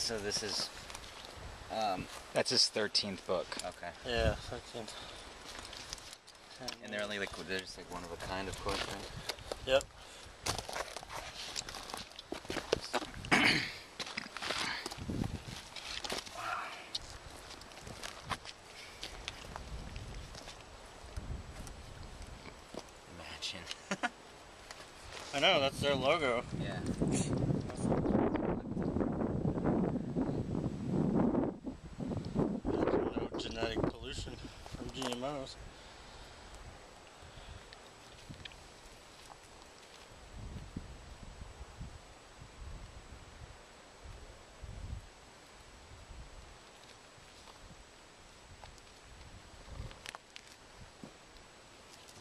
So this is... That's his 13th book. Okay. Yeah, 13th. And they're only like, they're just like one of a kind, of course, right? Yep. Imagine. I know, that's their logo. Yeah. No genetic pollution from GMOs.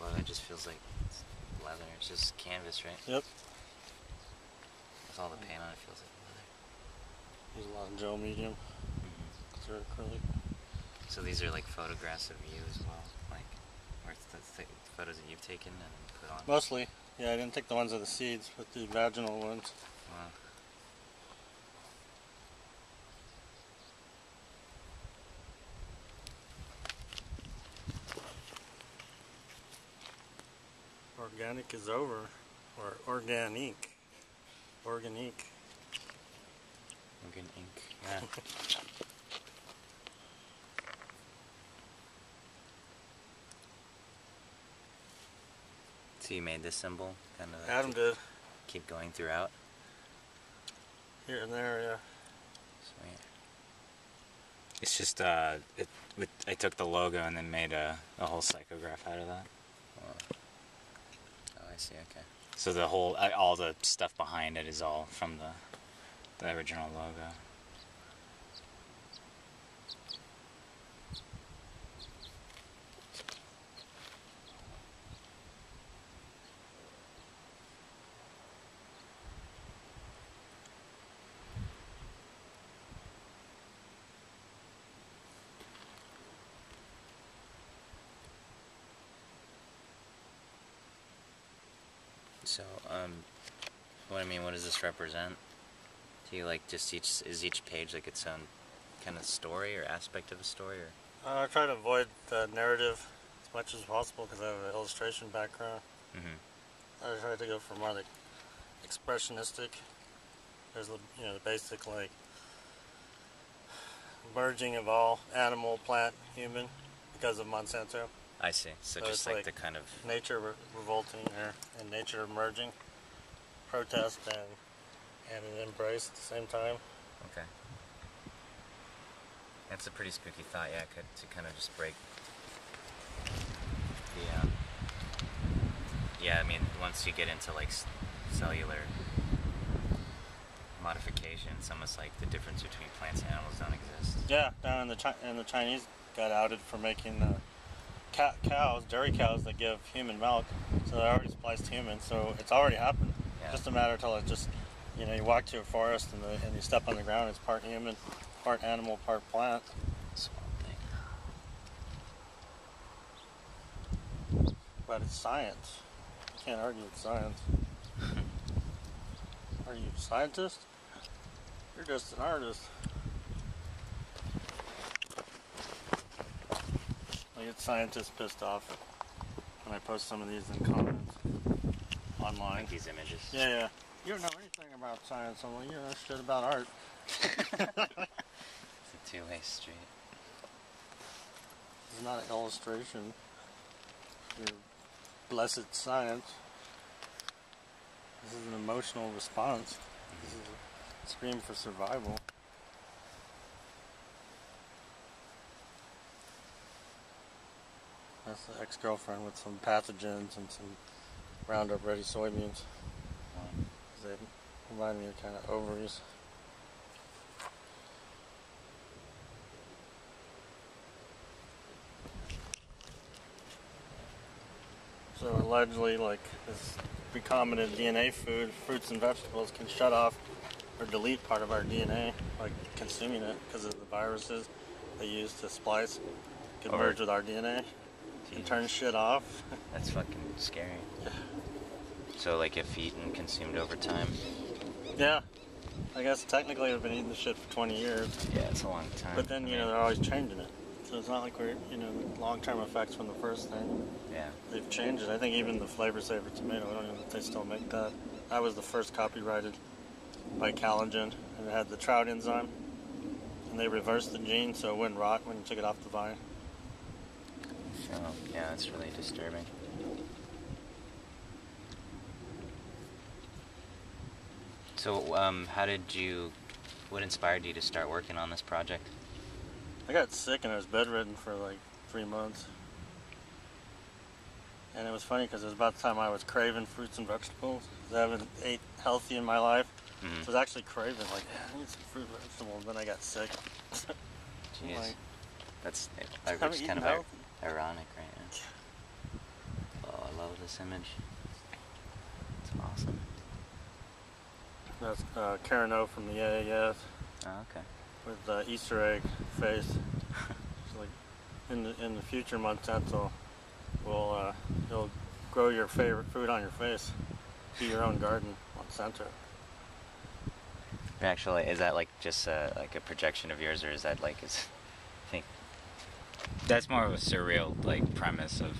Well, that just feels like it's leather. It's just canvas, right? Yep. With all the paint on it, feels like leather. Use a lot of gel medium. They're acrylic. So these are like photographs of you as well, like, or it's the photos that you've taken and put on. Mostly. Yeah, I didn't take the ones of the seeds, but the vaginal ones. Wow. Organic is over, or organique. Organique. Organ ink. Yeah. So you made this symbol, kind of. Adam did. Keep going throughout. Here and there, yeah. Sweet. It's just I took the logo and then made a whole psychograph out of that. Oh, I see. Okay. So the whole all the stuff behind it is all from the original logo. So, what does this represent? Do you like just is each page like its own kind of story or aspect of a story, or? I try to avoid the narrative as much as possible because I have an illustration background. I try to go for more like expressionistic. There's the basic like merging of all animal, plant, human because of Monsanto. I see. So just like the kind of nature revolting and nature merging, protest and an embrace at the same time. Okay. That's a pretty spooky thought, yeah. To kind of just break the yeah. I mean, once you get into like cellular modification, it's almost like the difference between plants and animals don't exist. Yeah, and the Chinese got outed for making cows, dairy cows that give human milk, so they're already spliced human, so it's already happened. Yeah. Just a matter until it just, you walk to a forest and you step on the ground, it's part human, part animal, part plant. Swamp thing. But it's science. You can't argue with science. Are you a scientist? You're just an artist. I get scientists pissed off when I post some of these in comments online. Like these images. Yeah. You don't know anything about science. I'm like, you know shit about art. It's a two-way street. It's not an illustration. Your blessed science. This is an emotional response. This is a scream for survival. That's the ex-girlfriend with some pathogens and some Roundup Ready soybeans. They remind me of kind of ovaries. So allegedly, like this recombinant DNA food, fruits and vegetables can shut off or delete part of our DNA, like consuming it because of the viruses they use to splice. Could merge with our DNA and turn shit off. That's fucking scary. So like if eaten, consumed over time. Yeah. I guess technically I've been eating this shit for 20 years. Yeah, it's a long time. But then, they're always changing it. So it's not like we're, long-term effects from the first thing. Yeah. They've changed it. I think even the Flavor Saver tomato, I don't even know if they still make that. That was the first copyrighted by Calogen, and it had the trout enzyme. And they reversed the gene so it wouldn't rot when you took it off the vine. So, yeah, that's really disturbing. So, what inspired you to start working on this project? I got sick and I was bedridden for like 3 months. And it was funny because it was about the time I was craving fruits and vegetables. 'Cause I haven't ate healthy in my life. Mm-hmm. So I was actually craving, like, I need some fruit and vegetables. Then I got sick. Jeez. Like, that's haven't it's kind eaten of healthy. ironic, right? Yeah. Oh, I love this image. It's awesome. That's Karen O from the AAS Oh, okay. with the Easter egg face. It's like in the future, Monsanto will it'll grow your favorite food on your face. Do your own garden, Monsanto. Actually, is that like just like a projection of yours, or is that like I think? That's more of a surreal premise of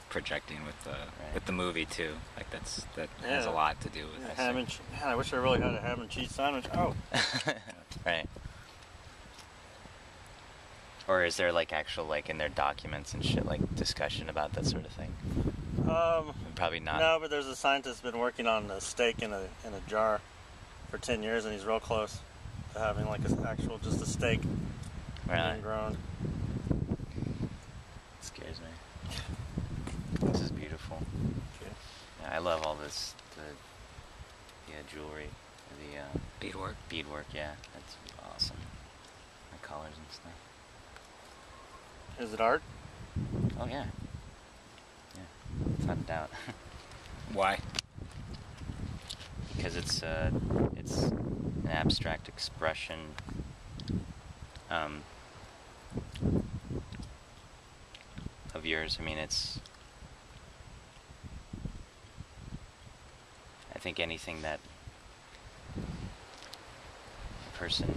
projecting with the movie too. Like that has a lot to do with Yeah, it. ham and man, I wish I really had a ham and cheese sandwich. Oh, Right. Or is there actual in their documents and shit discussion about that sort of thing? Probably not. No, but there's a scientist been working on a steak in a jar for 10 years, and he's real close to having just a steak Really? being grown. It scares me. This is beautiful. Okay. Yeah, I love all this jewelry, the Beadwork. beadwork. Yeah, that's awesome. The colors and stuff. Is it art? Oh yeah. Yeah, without a doubt. Why? Because it's an abstract expression of yours. I mean, I think anything that a person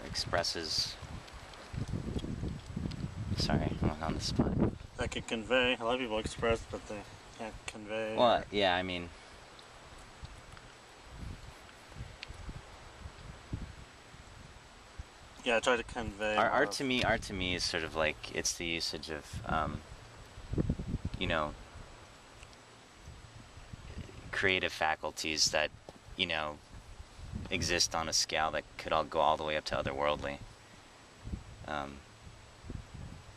expresses. Sorry, I'm on the spot. That could convey. A lot of people express, but they can't convey. Well, yeah, I mean, yeah, I try to convey. art to me is sort of it's the usage of, creative faculties that, exist on a scale that could all go all the way up to otherworldly.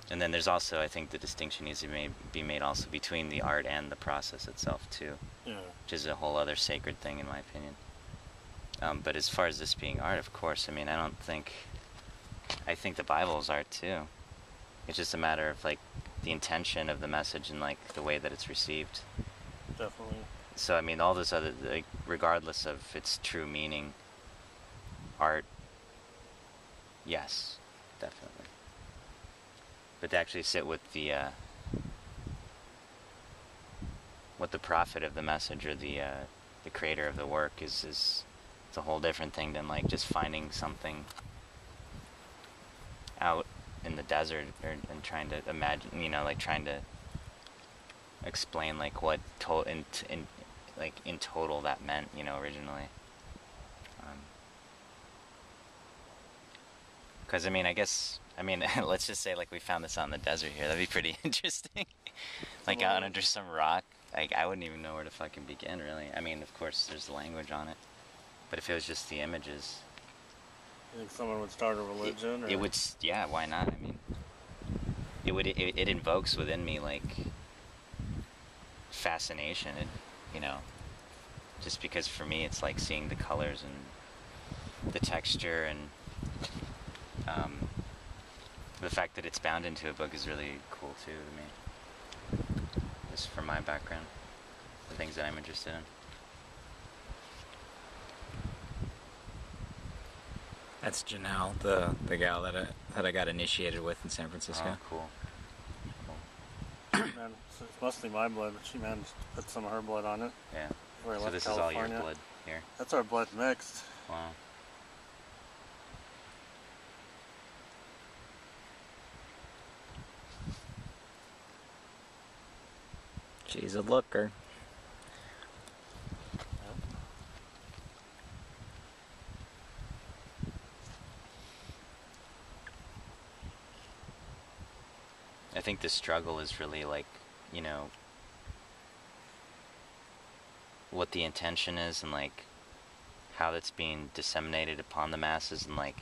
And then there's also, I think, the distinction needs to be made also between the art and the process itself too, Yeah. which is a whole other sacred thing in my opinion. But as far as this being art, of course, I mean, I think the Bible is art too. It's just a matter of the intention of the message and the way that it's received. Definitely. So I mean, all this other, regardless of its true meaning, art, yes, definitely. But to actually sit with what the prophet of the message or the creator of the work is it's a whole different thing than just finding something out in the desert and trying to imagine, trying to explain what in total that meant, originally. Because let's just say we found this out in the desert here. That'd be pretty interesting. Out under some rock. I wouldn't even know where to fucking begin, really. I mean, of course, there's the language on it. But if it was just the images, You think someone would start a religion? it would. Yeah, why not? I mean, it invokes within me fascination. Just because for me it's seeing the colors and the texture and the fact that it's bound into a book is really cool too to me. Just from my background, the things that I'm interested in. That's Janelle, the gal that I got initiated with in San Francisco. Oh, cool. Man, it's mostly my blood, but she managed to put some of her blood on it. Yeah. before I So left this is all your California. blood here? That's our blood mixed. Wow. She's a looker. I think the struggle is really like, you know, what the intention is and like how that's being disseminated upon the masses and like,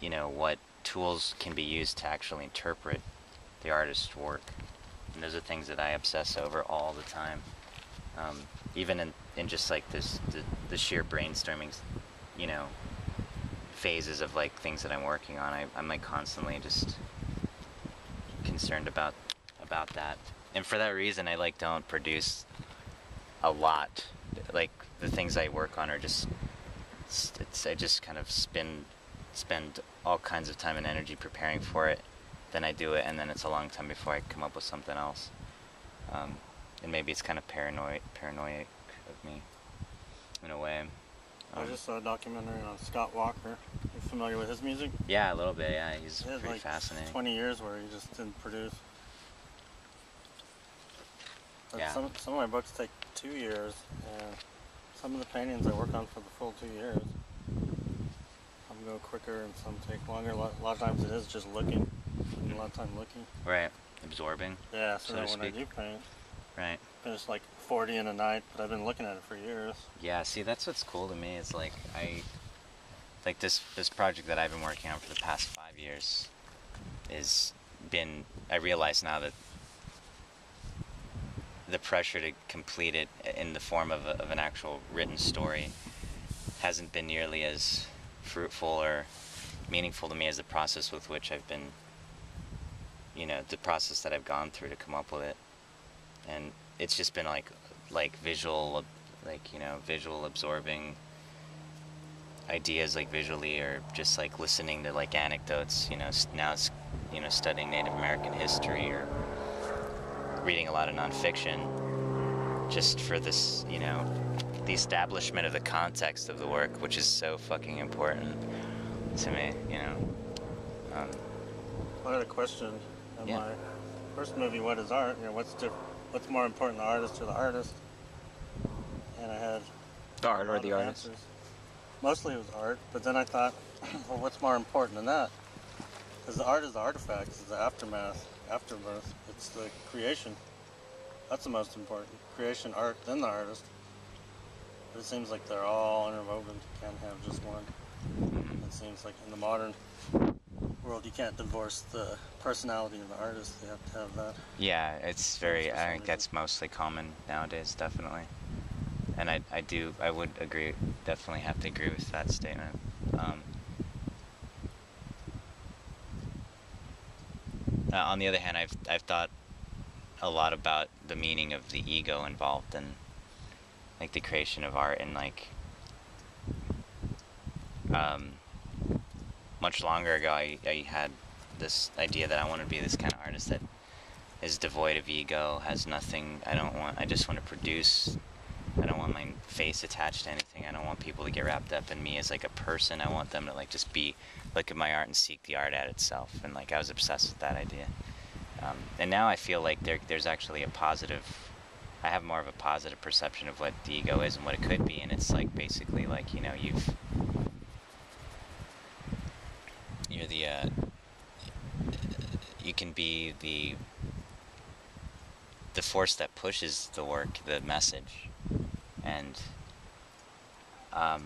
you know, what tools can be used to actually interpret the artist's work. And those are things that I obsess over all the time. Even in just like the sheer brainstorming, you know, phases of like things that I'm working on, I'm like constantly just concerned about that. And for that reason, I like don't produce a lot. Like the things I work on are just, I just kind of spend all kinds of time and energy preparing for it. Then I do it, and then it's a long time before I come up with something else. And maybe it's kind of paranoid of me, in a way. I just saw a documentary on Scott Walker. You familiar with his music? Yeah, a little bit. Yeah, he's He had pretty like fascinating. 20 years where he just didn't produce. But Yeah. Some of my books take 2 years, and some of the paintings I work on for the full 2 years. Some go quicker and some take longer. A lot of times it is just looking. A lot of time looking. Right, absorbing. Yeah, So so to then when I speak. do paint, Right. finish like 40 in a night, but I've been looking at it for years. Yeah, see, that's what's cool to me. Is like like this project that I've been working on for the past 5 years is been. I realize now that the pressure to complete it in the form of an actual written story hasn't been nearly as fruitful or meaningful to me as the process with which I've been, you know, the process that I've gone through to come up with it. And it's just been like visual, like, you know, visual absorbing ideas like visually, or just like listening to like anecdotes, you know. Now it's, you know, studying Native American history or reading a lot of nonfiction just for this, you know, the establishment of the context of the work, which is so fucking important to me, you know. I had a question in Yeah. my first movie, What is Art? You know, what's more important, the artist or the artist? And I had The art a or lot the of artist? answers. Mostly it was art, but then I thought, well, what's more important than that? Because the art is the artifact, it's the afterbirth. It's the creation. That's the most important. Creation, art, then the artist. But it seems like they're all interwoven. You can't have just one. It seems like in the modern world, you can't divorce the personality of the artist. You have to have that. Yeah, it's very, I think that's mostly common nowadays, definitely. And I would agree, definitely have to agree with that statement. On the other hand, I've thought a lot about the meaning of the ego involved in like the creation of art, and like much longer ago I had this idea that I want to be this kind of artist that is devoid of ego, has nothing. I just want to produce. I don't want my face attached to anything. I don't want people to get wrapped up in me as like a person. I want them to like just look at my art and seek the art at itself. And like I was obsessed with that idea. And now I feel like there's actually I have more of a positive perception of what the ego is and what it could be. And it's like basically like, you know, you can be the force that pushes the work, the message. And I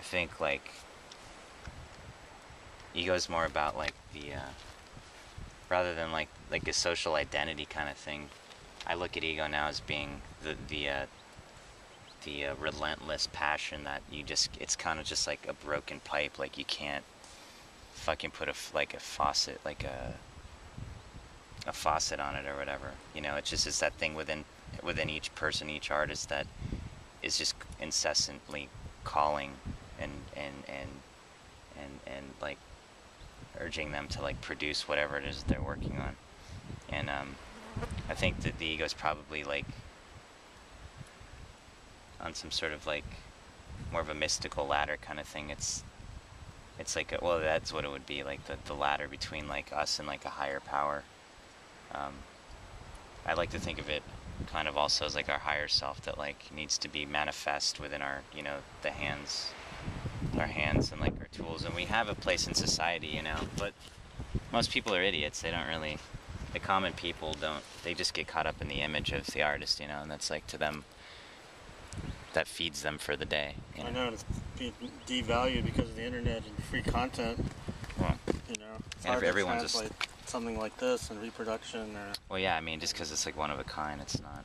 think like ego is more about like the rather than like a social identity kind of thing. I look at ego now as being the relentless passion that it's kind of just like a broken pipe. Like you can't fucking put a faucet, like a faucet on it or whatever. You know, it's that thing within each person, each artist, that is just incessantly calling and like urging them to like produce whatever it is they're working on. And I think that the ego is probably like on some sort of like more of a mystical ladder kind of thing. It's like well, that's what it would be, like the ladder between like us and like a higher power. Um, I like to think of it kind of also as like our higher self that like needs to be manifest within our, you know, our hands and like our tools, and we have a place in society, you know, but most people are idiots. They don't really, the common people don't, they just get caught up in the image of the artist, you know, and that's like to them, that feeds them for the day, you know? I know it's being devalued because of the internet and free content. Well, You know, it's and hard if everyone's to translate something like this and reproduction. well, yeah, I mean, just because it's like one of a kind, it's not.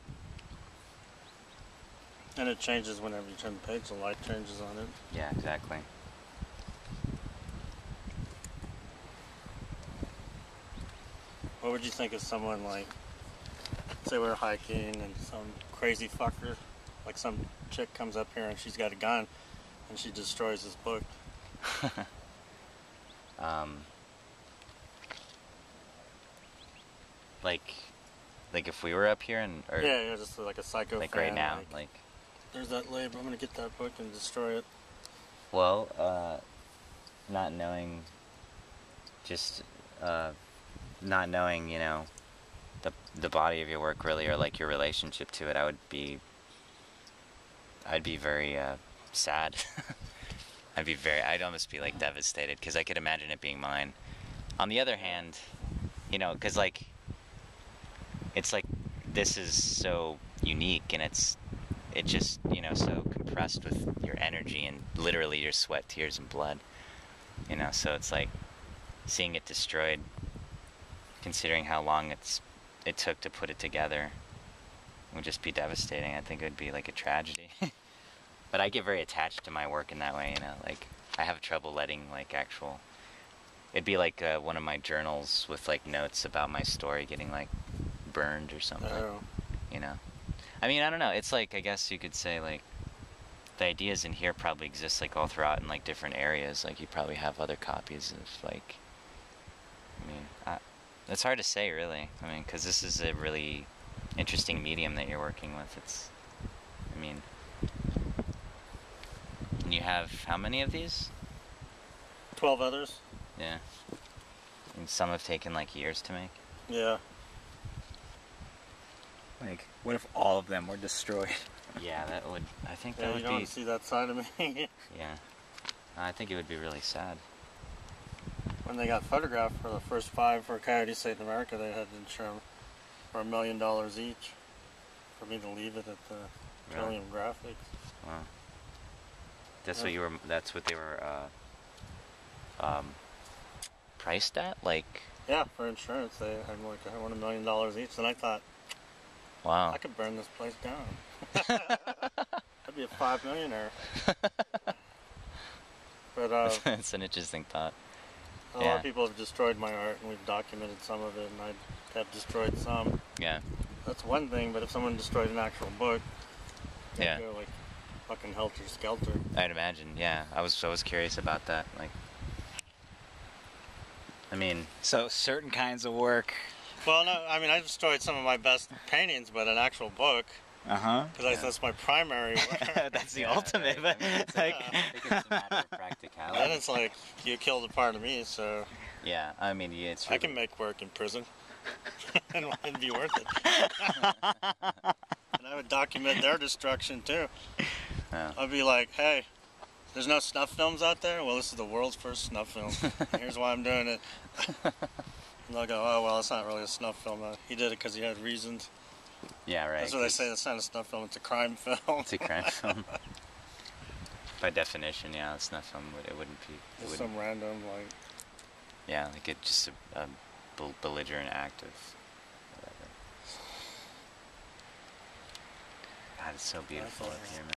And it changes whenever you turn the page. The light changes on it. Yeah, exactly. What would you think of someone like, say we're hiking and some crazy fucker, like some chick comes up here and she's got a gun and she destroys this book? Like if we were up here and or Yeah, just like a psycho like fan, right now, like there's that label, I'm gonna get that book and destroy it. well, not knowing, just not knowing, you know, the body of your work really, or like your relationship to it, I'd be very sad. I'd almost be like devastated because I could imagine it being mine. On the other hand, you know, because like it's like this is so unique and it just, you know, so compressed with your energy and literally your sweat, tears, and blood, you know, so it's like seeing it destroyed, considering how long it took to put it together, would just be devastating. I think it would be like a tragedy. But I get very attached to my work in that way, you know, like I have trouble letting like actual, it'd be like one of my journals with like notes about my story getting like burned or something, Oh. you know. I mean, I don't know, it's like, I guess you could say like the ideas in here probably exist like all throughout in like different areas, like you probably have other copies of like, I mean, it's hard to say really, I mean, because this is a really interesting medium that you're working with. It's, I mean, and you have how many of these? 12 others? Yeah. And some have taken like years to make. Yeah. Like, what if all of them were destroyed? Yeah, that would, I think that Yeah, you would don't be, want to see that side of me. yeah. I think it would be really sad. When they got photographed for the first 5 for Coyote State in America, they had to insure them for $1 million each for me to leave it at the Trillium Graphics. Wow. That's Yeah. what you were, that's what they were, priced at? Like, Yeah, for insurance, they had like $1 million each, and I thought, wow. I could burn this place down. I'd be a $5 millionaire. But It's an interesting thought. a lot of people have destroyed my art, and we've documented some of it, and I have destroyed some. Yeah. That's one thing, but if someone destroyed an actual book, they'd Yeah. go like fucking helter-skelter. I'd imagine, yeah. I was curious about that. Like, I mean, So certain kinds of work. Well, no, I mean, I destroyed some of my best paintings, but an actual book, because that's my primary work. that's the Yeah, ultimate. right. But I mean, it's like, I think it's a matter of practicality. Then it's like, you killed a part of me, so yeah. I mean, yeah, it's. I can make work in prison. and it'd be worth it. And I would document their destruction, too. Yeah. I'd be like, hey, there's no snuff films out there? Well, this is the world's first snuff film. Here's why I'm doing it. And they'll go, oh, well, it's not really a snuff film. He did it because he had reasons. Yeah, right. That's what they say. It's not a snuff film. It's a crime film. It's a crime film. By definition, yeah, it's not film. It wouldn't be. It It's wouldn't, some random, like... yeah, like it's just a belligerent act of whatever. God, it's so beautiful up here, man.